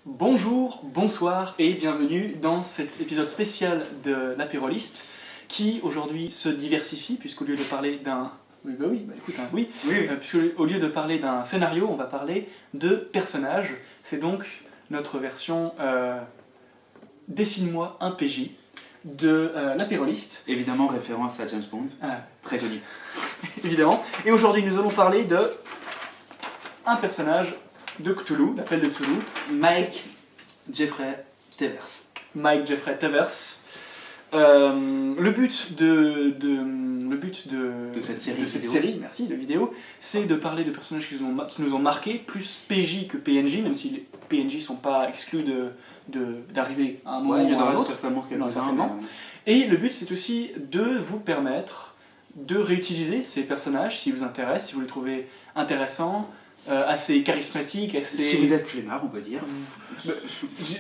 Bonjour, bonsoir et bienvenue dans cet épisode spécial de l'apéroliste qui aujourd'hui se diversifie puisqu'au lieu de parler d'un... puisqu'au lieu de parler d'un scénario, on va parler de personnages. C'est donc notre version Dessine-moi un PJ de l'apéroliste. Évidemment, référence à James Bond, très connu. Évidemment. Et aujourd'hui, nous allons parler de un personnage de Cthulhu, l'appel de Cthulhu, Mike Jeffrey Tevers. Mike Jeffrey Tevers. Le but de cette série, merci, de vidéo, c'est de parler de personnages qui nous ont marqués, plus PJ que PNJ, même si les PNJ ne sont pas exclus d'arriver à un moment il y ou en à un aura autre. certainement Certainement. Et le but, c'est aussi de vous permettre de réutiliser ces personnages si vous intéressent, si vous les trouvez intéressants, assez charismatiques, assez... Si vous êtes flemmard, on peut dire.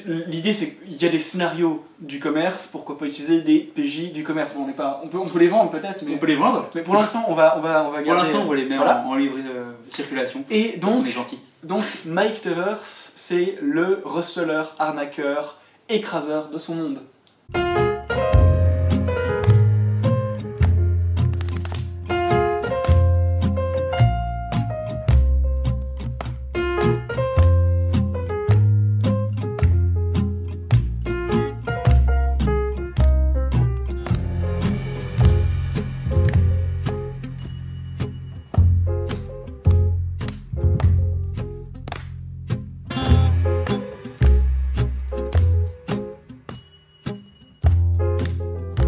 L'idée, c'est qu'il y a des scénarios du commerce, pourquoi pas utiliser des PJ du commerce. Bon, on peut les vendre peut-être, mais... On peut les vendre. Mais pour l'instant, on va garder... Pour l'instant, on va les mettre voilà. en libre circulation. Et parce qu'on donc, est gentil. donc, Mike Tevers, c'est le receleur, arnaqueur, écraseur de son monde.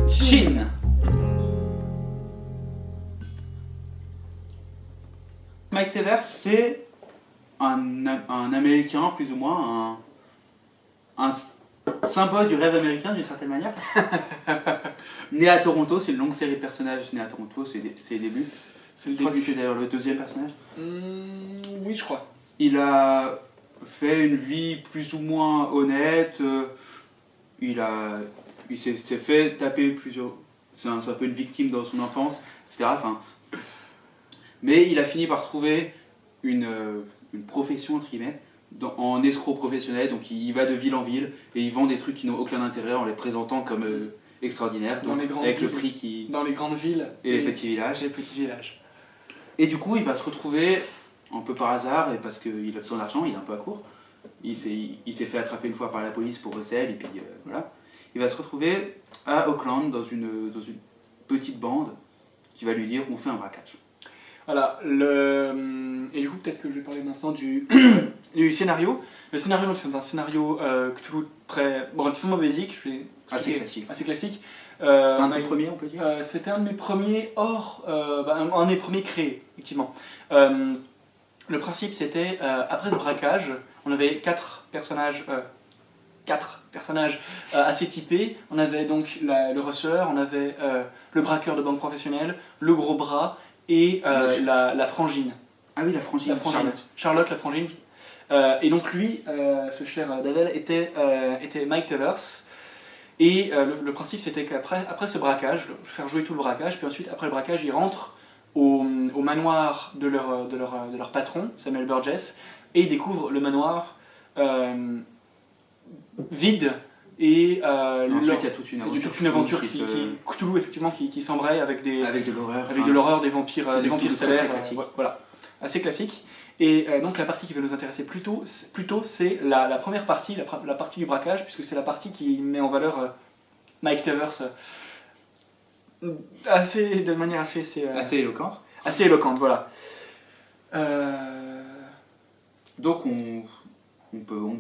Chine. Mike Tevers, c'est un Américain, plus ou moins, un symbole du rêve américain d'une certaine manière. Né à Toronto, c'est une longue série de personnages nés à Toronto, c'est les débuts. C'est le Je crois que début. c'est d'ailleurs le deuxième personnage. Oui, je crois. Il a fait une vie plus ou moins honnête. Il s'est fait taper plusieurs... C'est un peu une victime dans son enfance, etc. Enfin, mais il a fini par trouver une profession, entre guillemets, en escroc professionnel. Donc il va de ville en ville et il vend des trucs qui n'ont aucun intérêt en les présentant comme extraordinaires. Dans Donc, les grandes avec le villes. prix qui... Dans les grandes villes Et les petits villages. Les petits villages. Et du coup, il va se retrouver, un peu par hasard, et parce qu'il a besoin d'argent, il est un peu à court. Il s'est fait attraper une fois par la police pour recel, et puis voilà. Il va se retrouver à Auckland, dans une petite bande, qui va lui dire on fait un braquage. Voilà, et du coup peut-être que je vais parler maintenant du scénario. Le scénario, donc, c'est un scénario Cthulhu relativement basique, Assez classique. Assez classique. C'est un des premiers, on peut dire. C'était un de mes premiers un de mes premiers créés, effectivement. Le principe c'était, après ce braquage, on avait quatre personnages assez typés. On avait donc le receleur, on avait le braqueur de banque professionnelle, le gros bras et la frangine. Ah oui, la frangine, Charlotte, la frangine. Et donc lui, ce cher Davel, était Mike Tevers. Et le principe c'était qu'après ce braquage, faire jouer tout le braquage, puis ensuite après le braquage, ils rentrent au manoir de leur patron, Samuel Burgess, et ils découvrent le manoir vide. Et ensuite, il y a toute une aventure Cthulhu, effectivement, qui s'embraye avec de l'horreur, des vampires stellaires, voilà, assez classique. Et donc la partie qui va nous intéresser plutôt c'est la première partie, la partie du braquage, puisque c'est la partie qui met en valeur Mike Tevers de manière assez éloquente. Assez éloquente, voilà. Donc on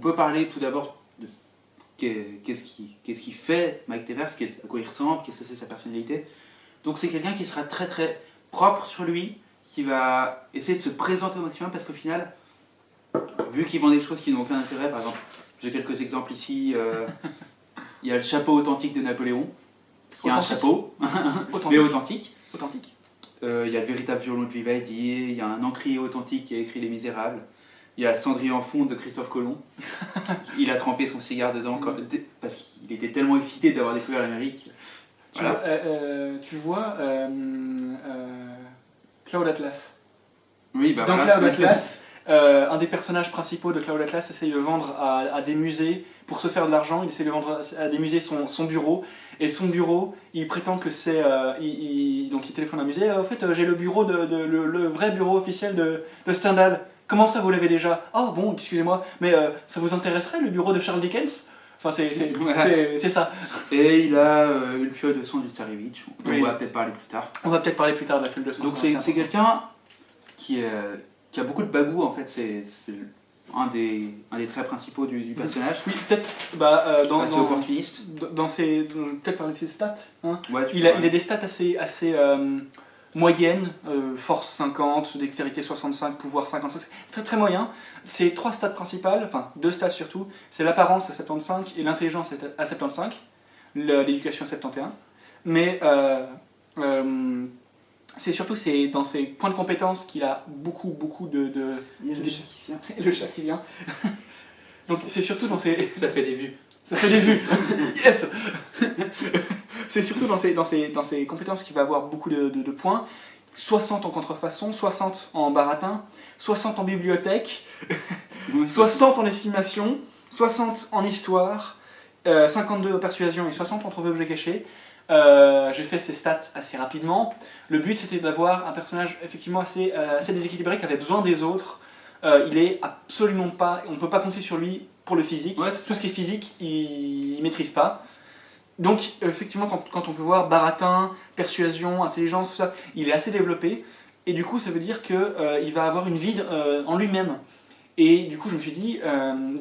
peut parler tout d'abord de qu'est-ce qui fait Mike Tevers, à quoi il ressemble, qu'est-ce que c'est sa personnalité. Donc c'est quelqu'un qui sera très très propre sur lui, qui va essayer de se présenter au maximum, parce qu'au final, vu qu'il vend des choses qui n'ont aucun intérêt, par exemple, j'ai quelques exemples ici, il y a le chapeau authentique de Napoléon, qui est un chapeau, mais authentique. Il y a le véritable violon de Vivaldi, il y a un encrier authentique qui a écrit Les Misérables, il y a le cendrier en fonte de Christophe Colomb, il a trempé son cigare dedans parce qu'il était tellement excité d'avoir découvert l'Amérique. Voilà. Tu vois, Cloud Atlas. Oui, bah dans voilà. Cloud Atlas, un des personnages principaux de Cloud Atlas essaye de vendre à des musées, pour se faire de l'argent, il essaie de vendre à des musées son bureau, et son bureau, il prétend que c'est... donc il téléphone à un musée, en fait j'ai le bureau, le vrai bureau officiel de Stendhal. Comment ça vous l'avez déjà? Oh bon, excusez-moi, mais ça vous intéresserait le bureau de Charles Dickens? Enfin c'est ça. Et il a une feuille de son du Tsarevitch, dont Oui. on va peut-être parler plus tard. On va peut-être parler plus tard de la feuille de sang. Donc c'est quelqu'un qui a beaucoup de bagou en fait, c'est un des traits principaux du personnage. Oui, peut-être Assez opportuniste. peut-être parler de ses stats. Hein. Ouais, Il a des stats assez moyennes, force 50, dextérité 65, pouvoir 55, c'est très très moyen. Ses 3 stats principales, enfin 2 stats surtout, c'est l'apparence à 75 et l'intelligence à 75, l'éducation à 71. Mais c'est surtout dans ses points de compétence qu'il a beaucoup de... Il y a le chat qui vient. Et le chat qui vient. Donc c'est surtout dans ses... Ça fait des vues. Ça fait des vues. Yes. C'est surtout dans ses compétences qu'il va avoir beaucoup de points. 60 en contrefaçon, 60 en baratin, 60 en bibliothèque, 60 en estimation, 60 en histoire, 52 en persuasion et 60 en trouver objet caché. J'ai fait ces stats assez rapidement. Le but c'était d'avoir un personnage effectivement assez déséquilibré qui avait besoin des autres. Il est absolument pas, on ne peut pas compter sur lui pour le physique. Ouais, tout ce qui est physique, il maîtrise pas. Donc effectivement quand on peut voir baratin, persuasion, intelligence, tout ça, il est assez développé. Et du coup ça veut dire qu'il va avoir une vie en lui-même. Et du coup je me suis dit,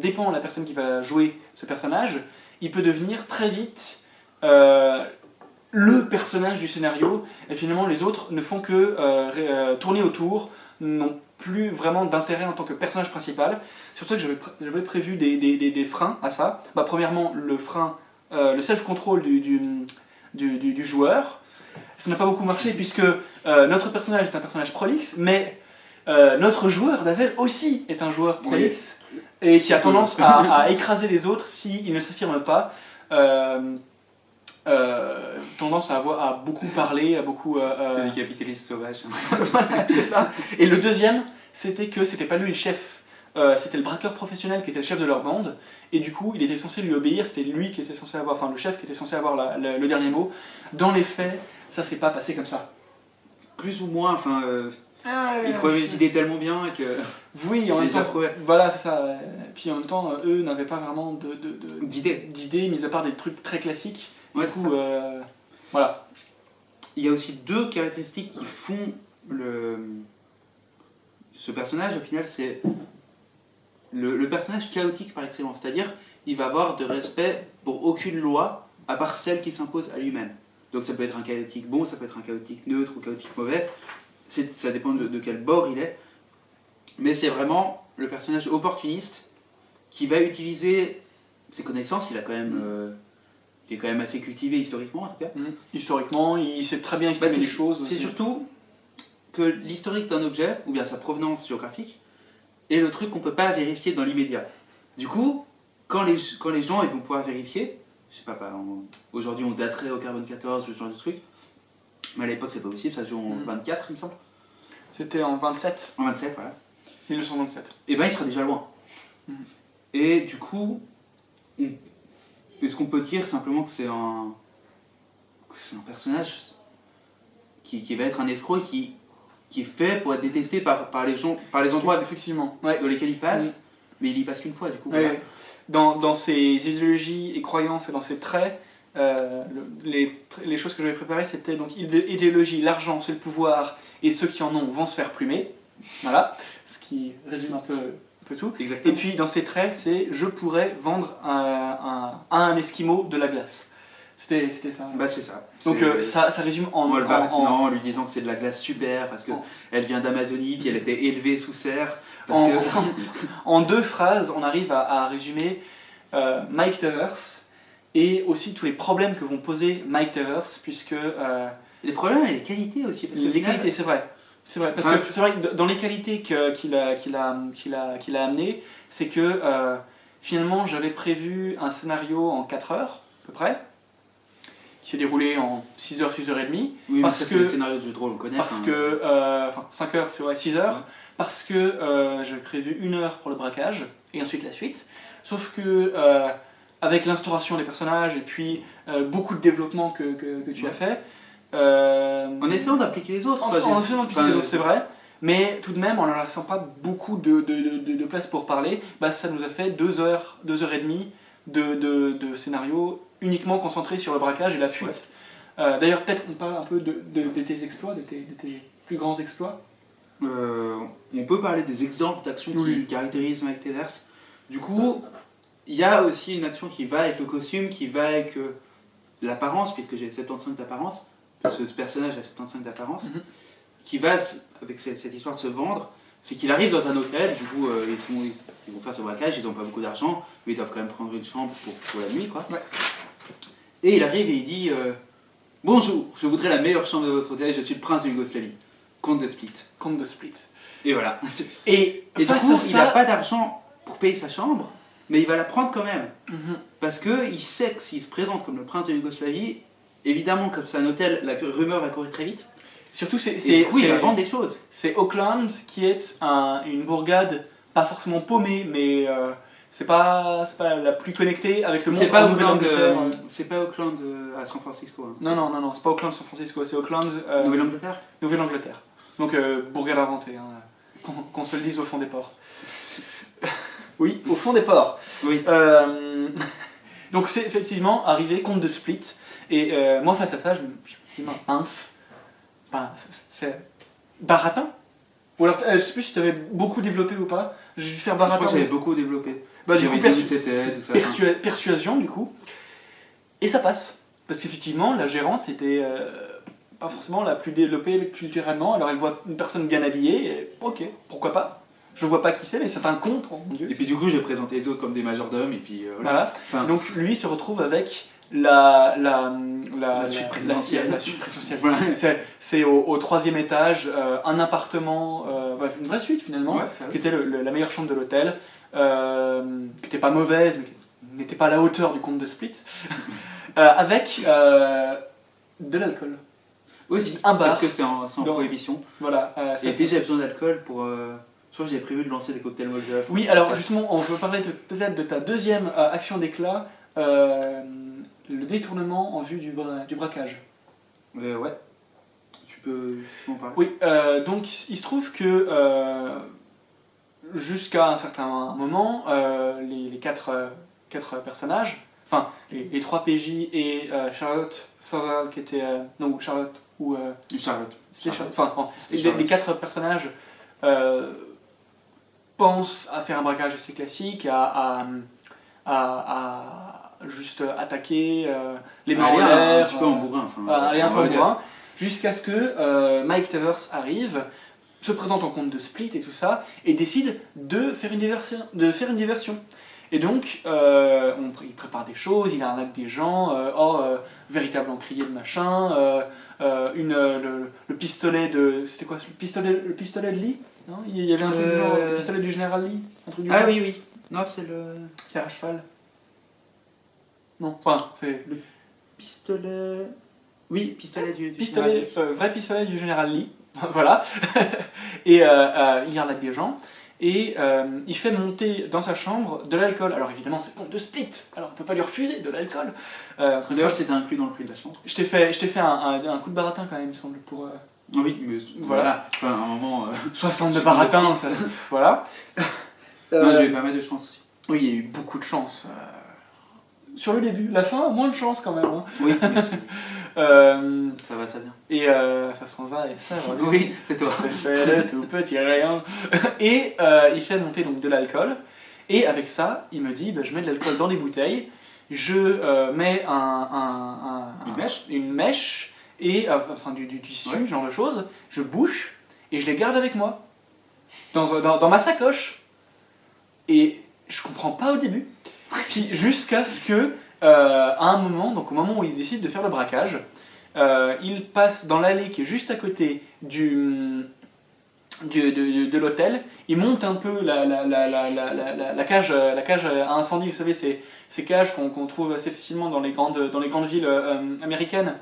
dépend de la personne qui va jouer ce personnage, il peut devenir très vite le personnage du scénario, et finalement les autres ne font que tourner autour, n'ont plus vraiment d'intérêt en tant que personnage principal. C'est pour ça que j'avais prévu des freins à ça. Premièrement, le frein, le self-control du joueur. Ça n'a pas beaucoup marché puisque notre personnage est un personnage prolixe, mais notre joueur, Davel, aussi est un joueur prolixe, et qui a tendance à écraser les autres s'il ne s'affirme pas. Tendance à beaucoup parler, à beaucoup... C'est du capitalisme sauvage. C'est ça. Et le deuxième, c'était que c'était pas lui le chef, c'était le braqueur professionnel qui était le chef de leur bande, et du coup il était censé lui obéir, c'était lui qui était censé avoir, enfin le chef qui était censé avoir le dernier mot. Dans les faits, ça s'est pas passé comme ça. Plus ou moins, enfin... il trouvait les idées tellement bien que... Oui, en même temps, voilà, c'est ça. Puis en même temps, eux n'avaient pas vraiment d'idées, mis à part des trucs très classiques. Ouais, du coup, voilà. Il y a aussi 2 caractéristiques qui font ce personnage, au final, c'est le personnage chaotique par excellence. C'est-à-dire, il va avoir de respect pour aucune loi, à part celle qui s'impose à lui-même. Donc ça peut être un chaotique bon, ça peut être un chaotique neutre ou chaotique mauvais. Ça dépend de quel bord il est. Mais c'est vraiment le personnage opportuniste qui va utiliser ses connaissances. Il est quand même assez cultivé historiquement en tout cas. Historiquement, il sait très bien estimer les choses. C'est surtout que l'historique d'un objet, ou bien sa provenance géographique, est le truc qu'on ne peut pas vérifier dans l'immédiat. Du coup, quand les gens ils vont pouvoir vérifier, je sais pas, aujourd'hui on daterait au carbone 14, ce genre de truc, mais à l'époque c'est pas possible, ça se joue en 24 il me semble. C'était en 27. En 27, voilà. 1927. Et ben il sera déjà loin. Et du coup, est-ce qu'on peut dire simplement que c'est un personnage qui va être un escroc qui est fait pour être détesté par les gens, par les endroits effectivement, dans lesquels il passe, mais il y passe qu'une fois du coup. Ouais. Voilà. Dans ses idéologies et croyances et dans ses traits, les choses que j'avais préparées, c'était donc idéologie, l'argent c'est le pouvoir et ceux qui en ont vont se faire plumer. Voilà, ce qui résume un peu tout. Exactement. Et puis dans ses traits, c'est je pourrais vendre à un esquimau de la glace. C'était ça. Bah c'est ça. Donc ça résume en le baratinant, en lui disant que c'est de la glace super parce qu'elle vient d'Amazonie puis elle était élevée sous serre. En 2 phrases, on arrive à résumer Mike Tevers et aussi tous les problèmes que vont poser Mike Tevers, puisque... les problèmes et les qualités aussi. Parce que les qualités, c'est vrai. C'est vrai, parce que c'est vrai que dans les qualités qu'il a amenées, c'est que finalement j'avais prévu un scénario en 4 heures, à peu près, qui s'est déroulé en 6h, 6h30. Oui, mais parce ça, que- c'est le scénario de jeu de rôle, on connaît. Parce enfin, que, enfin 5 heures, c'est vrai, 6 heures, Ouais. parce que j'avais prévu 1 heure pour le braquage, et ensuite la suite. Sauf que, avec l'instauration des personnages, et puis beaucoup de développement que tu as fait, En essayant d'appliquer les autres. quoi, en j'ai- essayant d'impliquer enfin, les autres, c'est vrai, mais tout de même, en ne laissant pas beaucoup de place pour parler, bah, ça nous a fait 2 heures, 2 heures et demie de scénario uniquement concentré sur le braquage et la fuite. Ouais. D'ailleurs, peut-être qu'on parle un peu de tes exploits, de tes plus grands exploits. On peut parler des exemples d'actions Oui. qui caractérisent Mike Tellers. Du coup, il y a aussi une action qui va avec le costume, qui va avec l'apparence, puisque j'ai 75 d'apparence, parce que ce personnage a 75 d'apparence, Mhm. qui va, avec cette histoire de se vendre, c'est qu'il arrive dans un hôtel, du coup, ils vont faire ce braquage, ils n'ont pas beaucoup d'argent, mais ils doivent quand même prendre une chambre pour la nuit, quoi. Ouais. Et il arrive et il dit bonjour, je voudrais la meilleure chambre de votre hôtel, je suis le prince de Yougoslavie, comte de Split. Compte de Split. Et voilà. Et Et du face coup, à il ça, n'a pas d'argent pour payer sa chambre, mais il va la prendre quand même. Mhm. Parce qu'il sait que s'il se présente comme le prince de Yougoslavie, évidemment, comme c'est un hôtel, la rumeur va courir très vite. Surtout, Et du coup, il va vendre des choses. c'est Auckland qui est une bourgade pas forcément paumée, mais c'est pas la plus connectée avec le monde C'est pas en Nouvelle-Angleterre. C'est pas Auckland à San Francisco. Hein. Non, c'est pas Auckland, San Francisco, c'est Auckland, Nouvelle-Angleterre. Nouvelle-Angleterre. Donc bourgade inventée, hein, qu'on se le dise au fond des ports. Oui, au fond des ports. Oui. Donc c'est effectivement arrivé, compte de Split, et moi face à ça, je me dis mince, fait baratin. Ou alors, je sais plus si tu avais beaucoup développé ou pas, j'ai dû faire Je baratin. crois que j'avais beaucoup développé. Bah, du J'avais coup, dit où c'était, tout ça. persuasion du coup, et ça passe. Parce qu'effectivement, la gérante était pas forcément la plus développée culturellement, alors elle voit une personne bien habillée, et ok, pourquoi pas. Je vois pas qui c'est, mais c'est un contre, oh mon dieu. Et puis du coup, j'ai présenté les autres comme des majordomes, et puis voilà. Voilà. Enfin, Donc lui se retrouve avec la suite présidentielle. La suite présidentielle. C'est au 3e étage, un appartement, une vraie suite finalement, ouais, qui était la meilleure chambre de l'hôtel, qui n'était pas mauvaise, mais qui n'était pas à la hauteur du comte de Split, avec de l'alcool. aussi, un bar. parce que c'est en Dans- prohibition. Voilà. Ça, Et c'est- puis j'avais besoin d'alcool pour. Je crois que j'avais prévu de lancer des cocktails Molotov. Oui, alors Ça. justement, on peut parler peut-être de ta deuxième action d'éclat, le détournement en vue du braquage. Ouais. Tu peux m'en parler. Oui, donc il se trouve que jusqu'à un certain moment, les quatre personnages, enfin les 3 PJ et Charlotte Sorrell qui était... non, Charlotte ou... Charlotte. c'était Charlotte. Enfin, C'était les Charlotte. 4 personnages pensent à faire un braquage assez classique, à juste attaquer, les mains en Aller l'air, un petit peu en bourrin. Enfin, aller un on peu va en dire. bourrin, jusqu'à ce que Mike Tellers arrive, se présente en compte de Split et tout ça, et décide de faire une diversion. Et donc, il prépare des choses, il arnaque des gens, véritable encrier de machin, le pistolet de... C'était quoi le pistolet de Lee, non, il y avait un truc du genre, le pistolet du général Lee, un truc du Ah genre, oui, oui. Non, c'est le qui a à cheval. Non, enfin, c'est le pistolet. Oui, pistolet du. pistolet, vrai pistolet du général Lee, voilà. Et il arnaque des gens, et il fait monter dans sa chambre de l'alcool. Alors évidemment, c'est le compte de Split, alors on peut pas lui refuser de l'alcool. D'ailleurs, c'était inclus dans le prix de la chambre. Je t'ai fait un coup de baratin quand même, il me semble, pour Ah oui, mais Voilà. Enfin, à un moment. 60 de C'est baratin, pas ça, voilà. Non, j'avais pas mal de chance aussi. Oui, il y a eu beaucoup de chance. Sur le début, la fin, moins de chance quand même. Hein. Oui, mais Ça va, ça vient. Et ça s'en va et ça va. Oui, c'est toi. C'est fait le tout petit rien. Et il fait monter donc de l'alcool. Et avec ça, il me dit, je mets de l'alcool dans des bouteilles, je mets une mèche et enfin du tissu, Ouais. genre de choses, je bouche et je les garde avec moi dans ma sacoche. Et je comprends pas au début. Puis jusqu'à ce que, à un moment, donc au moment où ils décident de faire le braquage, ils passent dans l'allée qui est juste à côté de l'hôtel. Il monte un peu la cage à incendie, vous savez, ces cages qu'on trouve assez facilement dans les grandes villes américaines,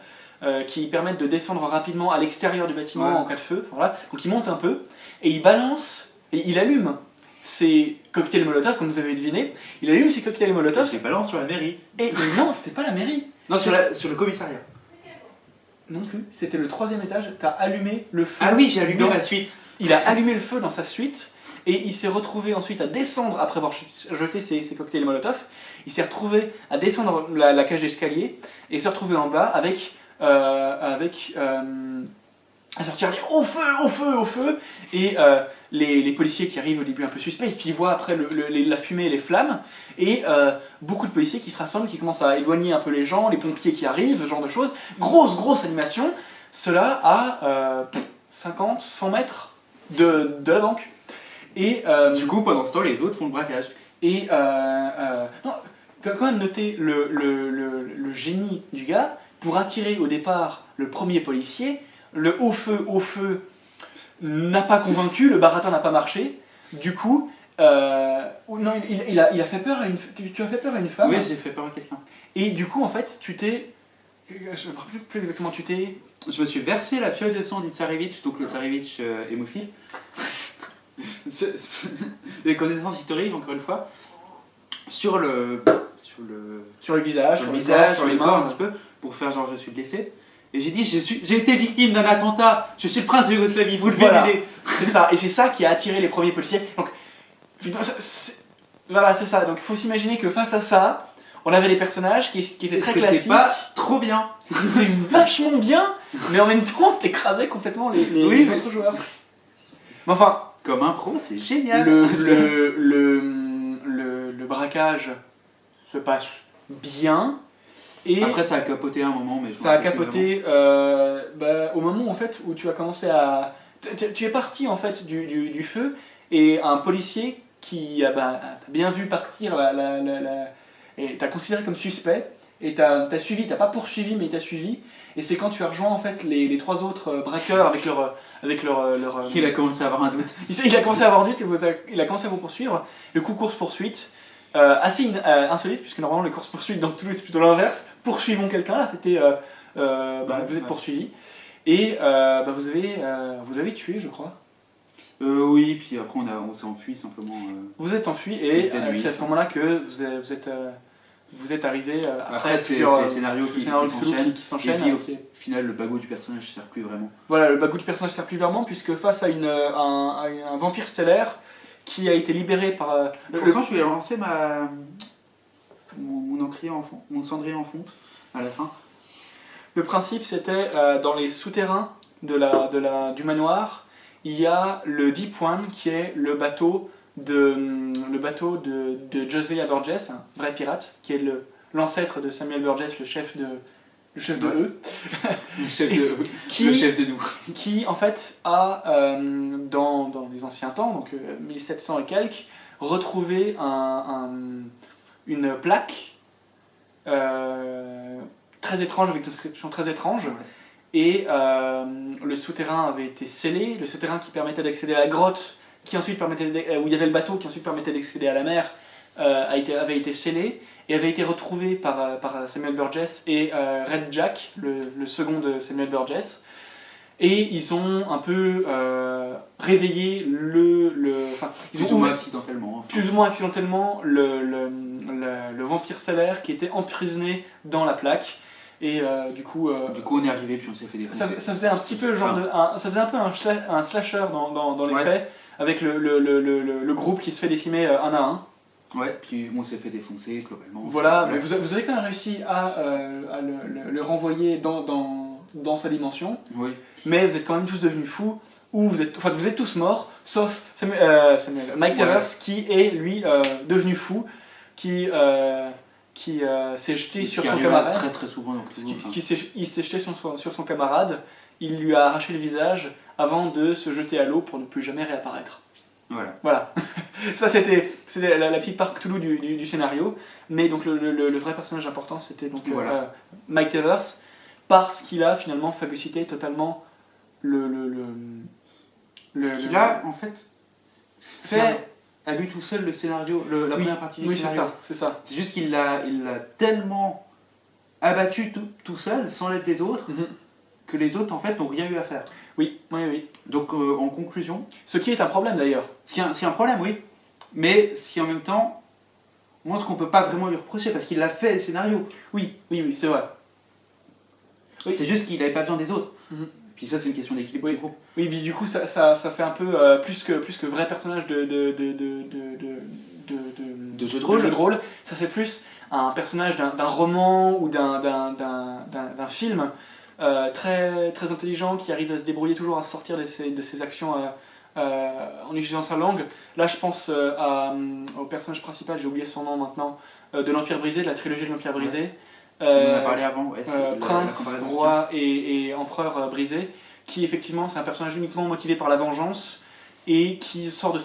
qui permettent de descendre rapidement à l'extérieur du bâtiment en cas de feu. Voilà. Donc il monte un peu et il balance, et il allume ses cocktails Molotov, comme vous avez deviné. Il allume ses cocktails Molotov. Je les balance sur la mairie. Et non, c'était pas la mairie. Non, sur le commissariat. Non plus, c'était le 3e étage. T'as allumé le feu. Ah oui, j'ai allumé ma suite. Il a allumé le feu dans sa suite et il s'est retrouvé ensuite à descendre après avoir jeté ses cocktails Molotov. Il s'est retrouvé à descendre la cage d'escalier et se retrouver en bas à sortir les au feu et les policiers qui arrivent au début un peu suspects, puis ils voient après la fumée et les flammes, et beaucoup de policiers qui se rassemblent, qui commencent à éloigner un peu les gens, les pompiers qui arrivent, ce genre de choses. Grosse animation, cela à 50, 100 mètres de la banque. Et du coup, pendant ce temps, les autres font le braquage. Et non, quand même noter le génie du gars pour attirer au départ le premier policier. Le haut feu n'a pas convaincu, le baratin n'a pas marché. Du coup, non, il a fait peur à une. Tu as fait peur à une femme. Oui, j'ai fait peur à quelqu'un. Et du coup, en fait, je ne me rappelle plus exactement, Je me suis versé la fiole de sang du tsarevitch, donc le tsarevitch hémophile. Des connaissances historiques, encore une fois, sur le visage, sur les corps un petit peu, pour faire genre je suis blessé. Et j'ai dit, j'ai été victime d'un attentat, je suis le prince de Yougoslavie, vous devez m'aider. C'est ça, et c'est ça qui a attiré les premiers policiers. Donc, voilà, c'est ça. Donc il faut s'imaginer que face à ça, on avait les personnages qui étaient très classiques. C'est pas trop bien. C'est vachement bien, mais en même temps, t'écrasais complètement les autres joueurs. Mais enfin, comme un pro, c'est génial. Le braquage se passe bien. Et après, ça a capoté à un moment, mais ça a capoté au moment en fait où tu as commencé à. Tu es parti en fait du feu, et un policier qui a bien vu partir et t'a considéré comme suspect, et t'as suivi, t'as pas poursuivi, mais il t'a suivi. Et c'est quand tu as rejoint en fait les 3 autres braqueurs avec leur Il a commencé à avoir un doute. Il a commencé à avoir un doute et il a commencé à vous poursuivre. Le coup course-poursuite. Assez insolite, puisque normalement les courses-poursuites dans Toulouse c'est plutôt l'inverse. Poursuivons quelqu'un, là c'était vous êtes poursuivi. Et vous avez tué, je crois. Oui, puis après on s'est enfui simplement. Vous êtes enfui et c'est à ce moment-là que vous êtes arrivé après c'est le scénario qui s'enchaîne. Et puis au final, le bagot du personnage ne sert plus vraiment. Voilà, le bagot du personnage ne sert plus vraiment, puisque face à un vampire stellaire qui a été libéré par. Pourtant, je vais lancer mon cendrier en fonte à la fin. Le principe, c'était dans les souterrains du manoir, il y a le Deep One qui est le bateau de Josiah Burgess, un vrai pirate, qui est l'ancêtre de Samuel Burgess, le chef de eux. Le chef de nous. Qui en fait a, dans les anciens temps, donc 1700 et quelques, retrouvé une plaque très étrange, avec des inscriptions très étranges. Ouais. Et le souterrain avait été scellé, le souterrain qui permettait d'accéder à la grotte, où il y avait le bateau qui ensuite permettait d'accéder à la mer, avait été scellé et avait été retrouvé par Samuel Burgess et Red Jack, le second de Samuel Burgess. Et ils ont un peu réveillé plus ou moins accidentellement. Plus ou moins accidentellement le vampire stellaire qui était emprisonné dans la plaque. Et du coup on est arrivé, puis on s'est fait défoncer. Ça faisait un petit peu ça faisait un peu un slasher dans les faits, avec le groupe qui se fait décimer un à un. Ouais, puis on s'est fait défoncer globalement. Voilà, mais vous avez quand même réussi à le renvoyer dans sa dimension. Oui. Mais vous êtes quand même tous devenus fous, ou vous êtes tous morts, sauf Mike Tellers qui est lui devenu fou, qui s'est jeté sur son camarade. Très très souvent dans il s'est jeté sur son camarade, il lui a arraché le visage avant de se jeter à l'eau pour ne plus jamais réapparaître. Voilà. Ça c'était la petite part Cthulhu du scénario, mais donc le vrai personnage important c'était donc Mike Tellers, parce qu'il a finalement phagocyté totalement qui là, en fait, fait à lui tout seul le scénario, la première partie du scénario. C'est ça. C'est juste qu'il l'a tellement abattu tout seul, sans l'aide des autres, que les autres, en fait, n'ont rien eu à faire. Oui, oui, oui. Donc, en conclusion... Ce qui est un problème, d'ailleurs. Ce qui est un problème, oui. Mais ce qui, en même temps, moi, ce qu'on peut pas vraiment lui reprocher, parce qu'il a fait le scénario. Oui, oui, oui, c'est vrai. Oui. C'est juste qu'il n'avait pas besoin des autres. Puis ça, c'est une question d'équilibre du groupe. Oui, puis du coup, ça fait un peu plus que vrai personnage de jeu de rôle. Ça fait plus un personnage d'un roman ou d'un film très, très intelligent qui arrive à se débrouiller toujours à sortir de ses actions en utilisant sa langue. Là, je pense au personnage principal, j'ai oublié son nom maintenant, de l'Empire brisé, de la trilogie de l'Empire brisé. On en a parlé avant, ouais, Prince, roi et empereur brisé, qui effectivement c'est un personnage uniquement motivé par la vengeance et qui sort de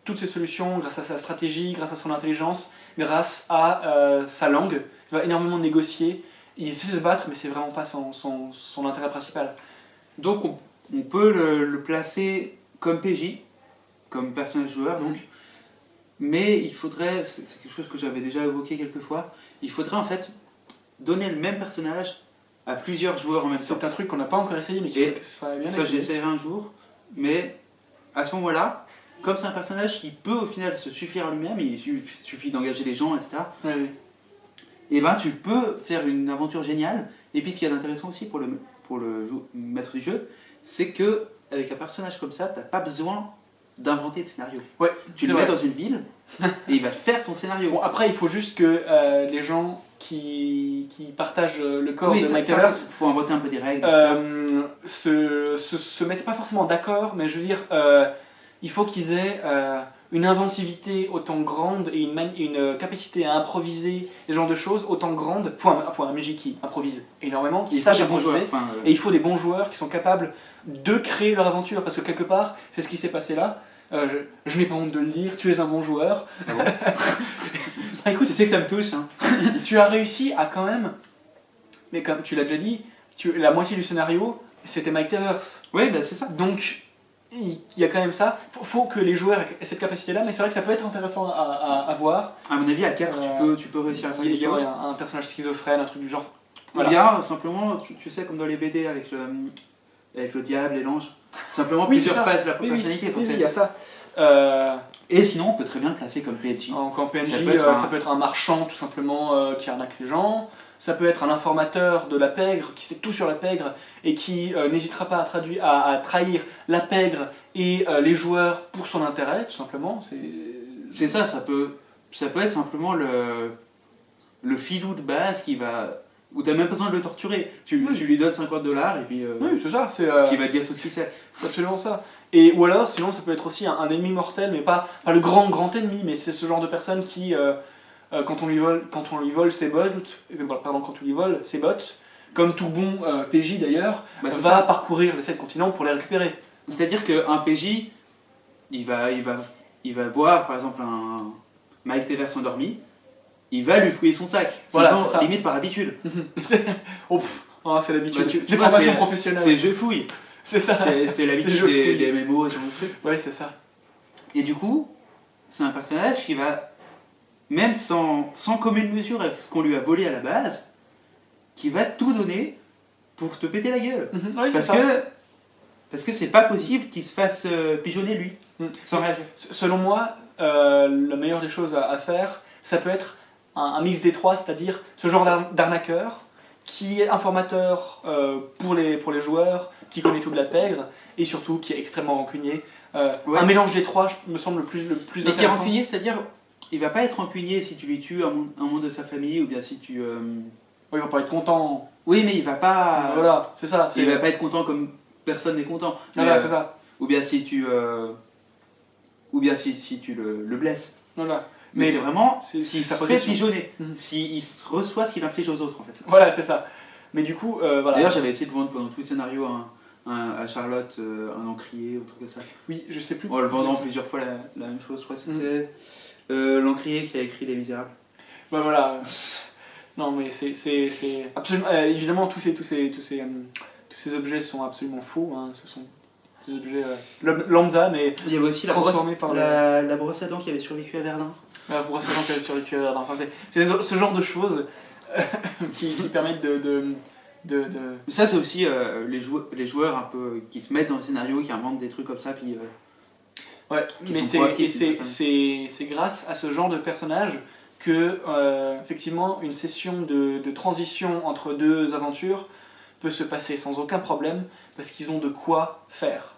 toutes ses solutions grâce à sa stratégie, grâce à son intelligence, grâce à sa langue. Il va énormément négocier, il sait se battre mais c'est vraiment pas son intérêt principal. Donc on peut le placer comme PJ, comme personnage joueur donc, mais il faudrait, c'est quelque chose que j'avais déjà évoqué quelques fois, il faudrait en fait donner le même personnage à plusieurs joueurs en même temps. C'est un truc qu'on n'a pas encore essayé, mais que ça serait bien. Ça, j'essaierai un jour, mais à ce moment-là, comme c'est un personnage qui peut au final se suffire à lui-même, il suffit d'engager les gens, etc. Oui. Et ben tu peux faire une aventure géniale. Et puis ce qu'il y a d'intéressant aussi pour le maître du jeu, c'est que avec un personnage comme ça, t'as pas besoin d'inventer de scénario. Ouais, tu le mets dans une ville et il va te faire ton scénario. Bon, après, il faut juste que les gens qui partagent le corps de Mike Tellers, il faut inventer un peu des règles. se mettent pas forcément d'accord, mais je veux dire, il faut qu'ils aient une inventivité autant grande et une capacité à improviser ce genre de choses autant grande. Il faut un MJ qui improvise énormément, qui sache improviser, et il faut des bons joueurs qui sont capables de créer leur aventure, parce que quelque part, c'est ce qui s'est passé là. Je n'ai pas honte de le dire, tu es un bon joueur. Ah bon bah, écoute, tu sais que ça me touche. Hein. Tu as réussi à quand même, mais comme tu l'as déjà dit, la moitié du scénario, c'était Mike Tellers. Oui, bah c'est ça. Donc, il y a quand même ça. Faut que les joueurs aient cette capacité-là, mais c'est vrai que ça peut être intéressant à voir. À mon avis, à 4, tu peux réussir à faire des choses. Un personnage schizophrène, un truc du genre. Voilà. Bien, simplement, tu sais, comme dans les BD avec le diable et l'ange, simplement plusieurs phases de la personnalité. Oui, il y a ça. Et sinon, on peut très bien le classer comme PNJ. Comme PNJ, ça peut être un marchand tout simplement qui arnaque les gens. Ça peut être un informateur de la pègre qui sait tout sur la pègre et qui n'hésitera pas à trahir la pègre et les joueurs pour son intérêt, tout simplement. C'est ça, ça peut être simplement le filou de base où tu n'as même pas besoin de le torturer. Tu lui donnes $50 et puis oui, c'est ça. qui va te dire tout ce qu'il sait. C'est absolument ça. Ou alors, sinon, ça peut être aussi un ennemi mortel, mais pas le grand ennemi, mais c'est ce genre de personne qui... quand on lui vole ses bottes, quand on lui vole ses bottes, comme tout bon PJ d'ailleurs, va parcourir les 7 continents pour les récupérer. C'est-à-dire qu'un PJ, il va voir par exemple un Mike Tellers endormi, il va lui fouiller son sac, voilà, c'est ça. Limite par habitude. C'est l'habitude. Des formations professionnelles. C'est je fouille. C'est ça. C'est l'habitude des MMO, genre de trucs. Ouais, c'est ça. Et du coup, c'est un personnage qui va, même sans commune mesure avec ce qu'on lui a volé à la base, qui va tout donner pour te péter la gueule. Oui, parce que c'est pas possible qu'il se fasse pigeonner lui, sans réagir. Selon moi, la meilleure des choses à faire, ça peut être un mix des trois, c'est-à-dire ce genre d'arnaqueur qui est informateur pour les joueurs, qui connaît tout de la pègre, et surtout qui est extrêmement rancunier. Un mélange des trois me semble le plus intéressant. Mais qui est rancunier, c'est-à-dire, il va pas être rancunier si tu lui tues un membre de sa famille, ou bien si tu... Oui, il va pas être content. Oui, mais il va pas... Voilà, c'est ça. Il va pas être content comme personne n'est content. Voilà, c'est ça. Ou bien si tu... si tu le blesses. Voilà. Mais c'est vraiment s'il se fait pigeonner, s'il reçoit ce qu'il inflige aux autres en fait. Voilà, c'est ça. Mais du coup, voilà. D'ailleurs, j'avais essayé de vendre pendant tout le scénario à Charlotte un encrier ou un truc comme ça. Oui, je sais plus. En le vendant plusieurs fois la même chose, je crois que c'était l'encrier qui a écrit Les Misérables. Bah voilà. Non, mais c'est absolument. Évidemment, tous ces objets sont absolument faux. Hein. Ce sont des objets lambda, mais Il y avait aussi transformés par la brosse à dents qui avait survécu à Verdun. la brosse à dents qui avait survécu à Verdun. Enfin, c'est ce genre de choses qui permettent de... Ça, c'est aussi les joueurs un peu qui se mettent dans le scénario, qui inventent des trucs comme ça, puis Ouais, qui mais sont proactifs, c'est grâce à ce genre de personnage que, effectivement, une session de transition entre deux aventures peut se passer sans aucun problème, parce qu'ils ont de quoi faire.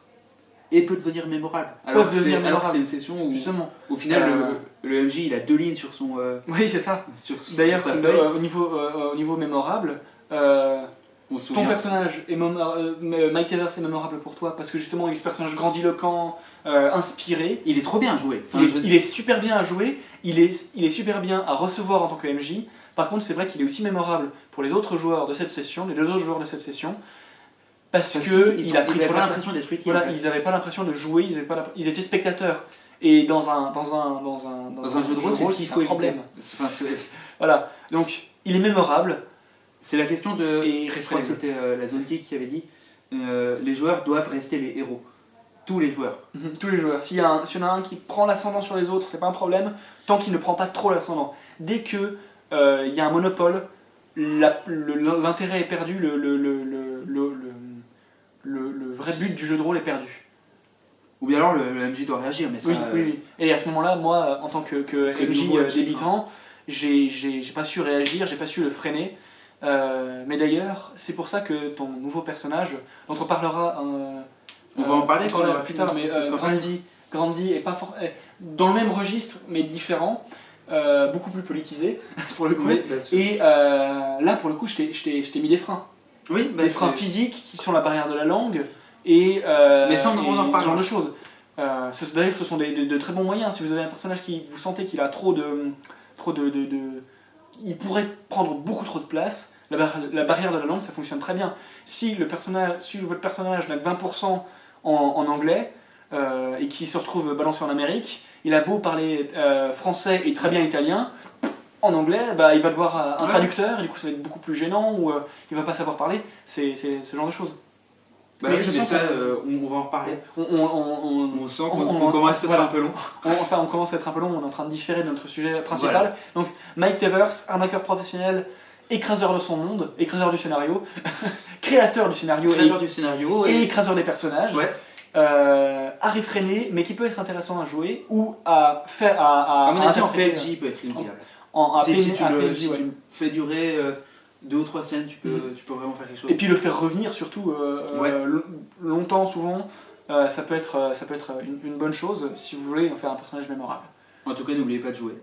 et peut devenir mémorable. Peuvent devenir Alors que mémorables. c'est une session où, Justement. au final, le MJ, il a 2 lignes sur son Oui, c'est ça. sur D'ailleurs, sa feuille. au niveau mémorable, On se ton souvient. personnage est Mike Tevers est mémorable pour toi parce que justement il est ce personnage grandiloquent, inspiré. Il est trop bien joué. Enfin, Il est super bien à jouer, il est super bien à recevoir en tant que MJ. Par contre, c'est vrai qu'il est aussi mémorable pour les autres joueurs de cette session, les 2 autres joueurs de cette session, parce que il a pris ils avaient trop pas la- l'impression d'être utile. Voilà, en fait. ils n'avaient pas l'impression de jouer, ils étaient spectateurs. Et dans un Dans un jeu de rôle, c'est ce qu'il c'est faut un problème. éviter. Enfin, Voilà, donc il est mémorable c'est la question de. et Je crois que réfrénable. c'était la Zone Geek qui avait dit les joueurs doivent rester les héros. Tous les joueurs. Tous les joueurs. S'il y en a un qui prend l'ascendant sur les autres, c'est pas un problème, tant qu'il ne prend pas trop l'ascendant. Dès que il y a un monopole, l'intérêt est perdu, le vrai but du jeu de rôle est perdu. Ou bien alors le MJ doit réagir, mais ça. Oui. Et à ce moment-là, moi, en tant que MJ nouveau MJ, débutant, j'ai pas su réagir, j'ai pas su le freiner. Mais d'ailleurs, c'est pour ça que ton nouveau personnage, dont on parlera On va en parler quand on aura plus fini tard, mais cette campagne. Grandi est pas dans le même registre, mais différent, beaucoup plus politisé pour le coup. Oui, bah, Et là, pour le coup, je t'ai mis des freins. oui, bah, Des freins c'est- physiques qui sont la barrière de la langue et, Mais ça, on en et reparlera. ce genre de choses. D'ailleurs, ce sont de très bons moyens. Si vous avez un personnage qui vous sentez qu'il a trop de il pourrait prendre beaucoup trop de place, la barrière de la langue, ça fonctionne très bien. Si votre personnage n'a que 20% en anglais et qu'il se retrouve balancé en Amérique, il a beau parler français et très bien italien, en anglais, bah, il va devoir un Ouais. traducteur, et du coup ça va être beaucoup plus gênant, ou il va pas savoir parler, c'est ce genre de choses. Bah Mais oui, je mais sens ça, qu'on- on va en reparler. On On sent on- qu'on commence à être voilà. un peu long. on commence à être un peu long, on est en train de différer de notre sujet principal. Donc Mike Tevers, arnaqueur professionnel, écraseur de son monde, écraseur du scénario, créateur du scénario Créateur du scénario et et. écraseur des personnages, Ouais. à réfréner, mais qui peut être intéressant à jouer ou à faire À mon avis, en interpréter, PNJ, il peut être inoubliable. à Si PNJ, tu à le PNJ, si ouais. tu le fais durer 2 ou 3 scènes, tu peux vraiment faire quelque chose. Et puis le faire revenir surtout Ouais. longtemps, souvent, ça peut être une bonne chose si vous voulez en faire un personnage mémorable. En tout cas, n'oubliez pas de jouer.